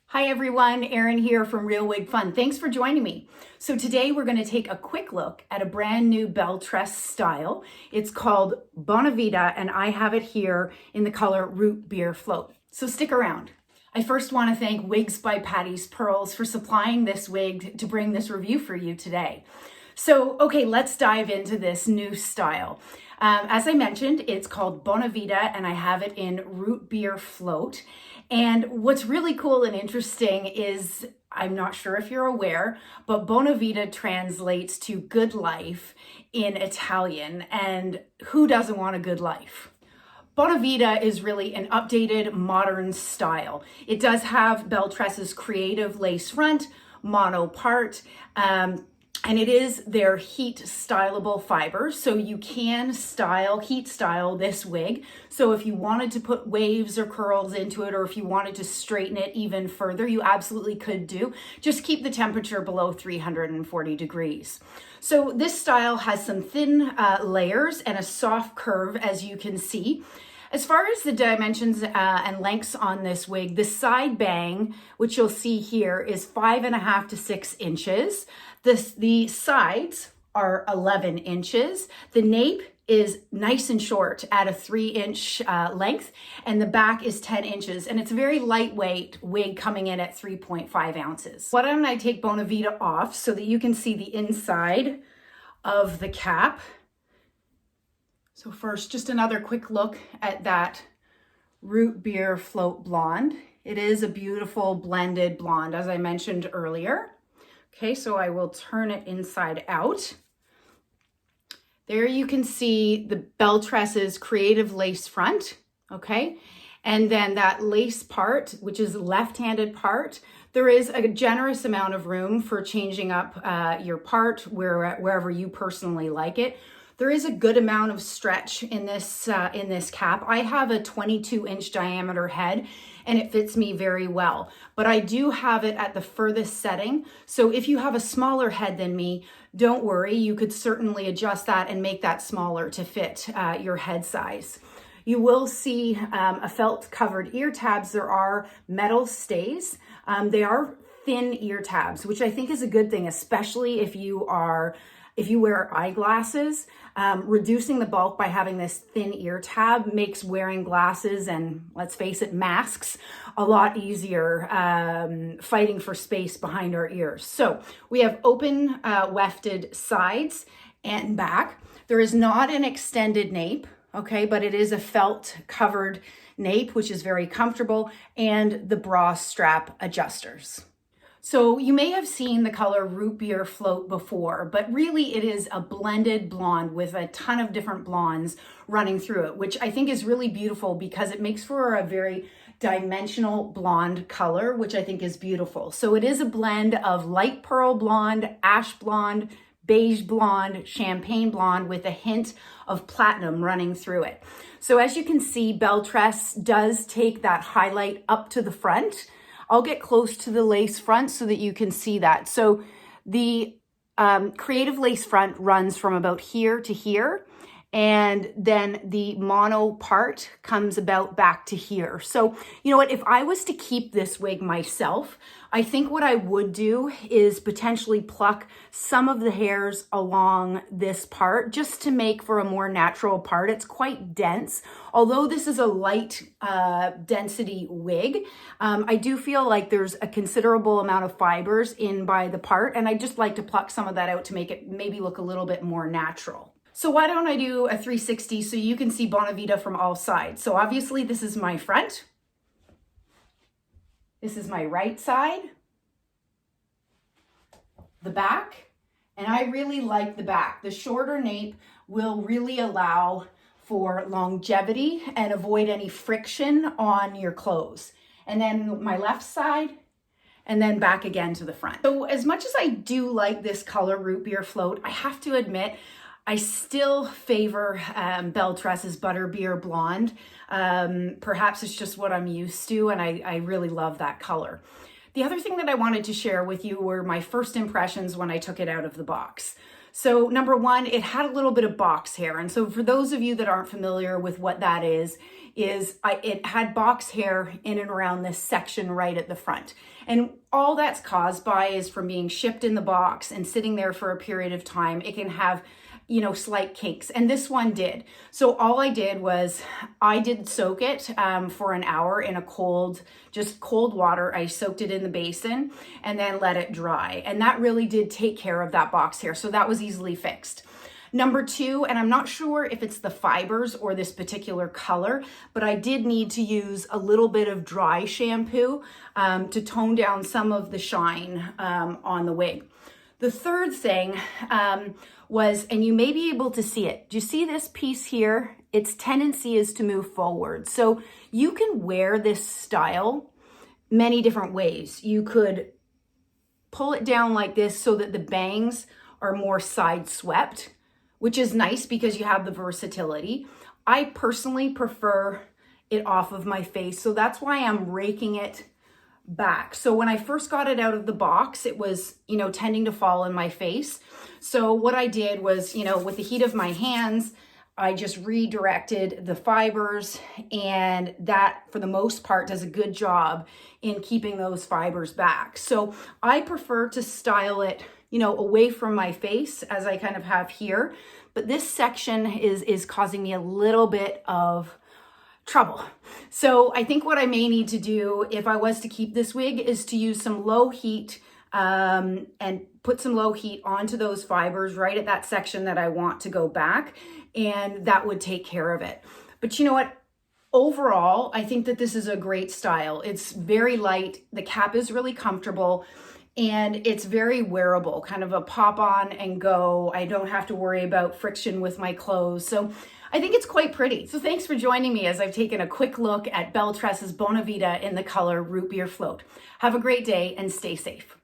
Hi everyone, Erynn here from Real Wig Fun. Thanks for joining me. So today we're going to take a quick look at a brand new Belle Tress style. It's called Bona Vita and I have it here in the color Rootbeer Float. So stick around. I first want to thank Wigs by Patty's Pearls for supplying this wig to bring this review for you today. So, okay, let's dive into this new style. As I mentioned, it's called Bona Vita and I have it in Rootbeer Float. And what's really cool and interesting is, I'm not sure if you're aware, but Bona Vita translates to good life in Italian. And who doesn't want a good life? Bona Vita is really an updated modern style. It does have Belle Tress's creative lace front, mono part, and it is their heat stylable fiber. So you can heat style this wig. So if you wanted to put waves or curls into it, or if you wanted to straighten it even further, you absolutely could do. Just keep the temperature below 340 degrees. So this style has some thin layers and a soft curve, as you can see. As far as the dimensions and lengths on this wig, the side bang, which you'll see here, is 5.5 to 6 inches. The sides are 11 inches. The nape is nice and short at a 3-inch length, and the back is 10 inches. And it's a very lightweight wig coming in at 3.5 ounces. Why don't I take Bona Vita off so that you can see the inside of the cap. So first, just another quick look at that Rootbeer Float Blonde. It is a beautiful blended blonde, as I mentioned earlier. Okay, so I will turn it inside out. There you can see the Belle Tress's creative lace front, okay? And then that lace part, which is left-handed part, there is a generous amount of room for changing up your part wherever you personally like it. There is a good amount of stretch in this cap. I have a 22-inch diameter head and it fits me very well, but I do have it at the furthest setting. So if you have a smaller head than me, don't worry, you could certainly adjust that and make that smaller to fit your head size. You will see a felt covered ear tabs. There are metal stays. They are thin ear tabs, which I think is a good thing, especially if you wear eyeglasses. Reducing the bulk by having this thin ear tab makes wearing glasses and, let's face it, masks a lot easier, fighting for space behind our ears. So we have open wefted sides and back. There is not an extended nape, okay, but it is a felt covered nape, which is very comfortable, and the bra strap adjusters. So you may have seen the color Rootbeer Float before, but really it is a blended blonde with a ton of different blondes running through it, which I think is really beautiful because it makes for a very dimensional blonde color, which I think is beautiful. So it is a blend of light pearl blonde, ash blonde, beige blonde, champagne blonde with a hint of platinum running through it. So as you can see, Belle Tress does take that highlight up to the front. I'll get close to the lace front so that you can see that. So the creative lace front runs from about here to here, and then the mono part comes about back to here. So, you know what, if I was to keep this wig myself, I think what I would do is potentially pluck some of the hairs along this part just to make for a more natural part. It's quite dense. Although this is a light density wig, I do feel like there's a considerable amount of fibers in by the part, and I just like to pluck some of that out to make it maybe look a little bit more natural. So why don't I do a 360 so you can see Bona Vita from all sides? So obviously this is my front. This is my right side, the back, and I really like the back. The shorter nape will really allow for longevity and avoid any friction on your clothes. And then my left side, and then back again to the front. So as much as I do like this color Rootbeer Float, I have to admit, I still favor Belle Tress's Butterbeer Blonde. Perhaps it's just what I'm used to, and I really love that color. The other thing that I wanted to share with you were my first impressions when I took it out of the box. So number one, it had a little bit of box hair. And so for those of you that aren't familiar with what that is it had box hair in and around this section right at the front. And all that's caused by is from being shipped in the box and sitting there for a period of time. It can have, you know, slight kinks, and this one did. So all I did was I did soak it for an hour in just cold water. I soaked it in the basin and then let it dry. And that really did take care of that box hair. So that was easily fixed. Number two, and I'm not sure if it's the fibers or this particular color, but I did need to use a little bit of dry shampoo to tone down some of the shine on the wig. The third thing was, and you may be able to see it. Do you see this piece here? Its tendency is to move forward. So you can wear this style many different ways. You could pull it down like this so that the bangs are more side swept, which is nice because you have the versatility. I personally prefer it off of my face, so that's why I'm raking it back. So when I first got it out of the box, it was, you know, tending to fall in my face. So what I did was, you know, with the heat of my hands, I just redirected the fibers, and that for the most part does a good job in keeping those fibers back. So I prefer to style it, you know, away from my face as I kind of have here, but this section is causing me a little bit of trouble. So I think what I may need to do if I was to keep this wig is to use some low heat and put some low heat onto those fibers right at that section that I want to go back, and that would take care of it. But you know what? Overall, I think that this is a great style. It's very light. The cap is really comfortable. And it's very wearable, kind of a pop on and go. I don't have to worry about friction with my clothes. So I think it's quite pretty. So thanks for joining me as I've taken a quick look at Belle Tress's Bona Vita in the color Root Beer Float. Have a great day and stay safe.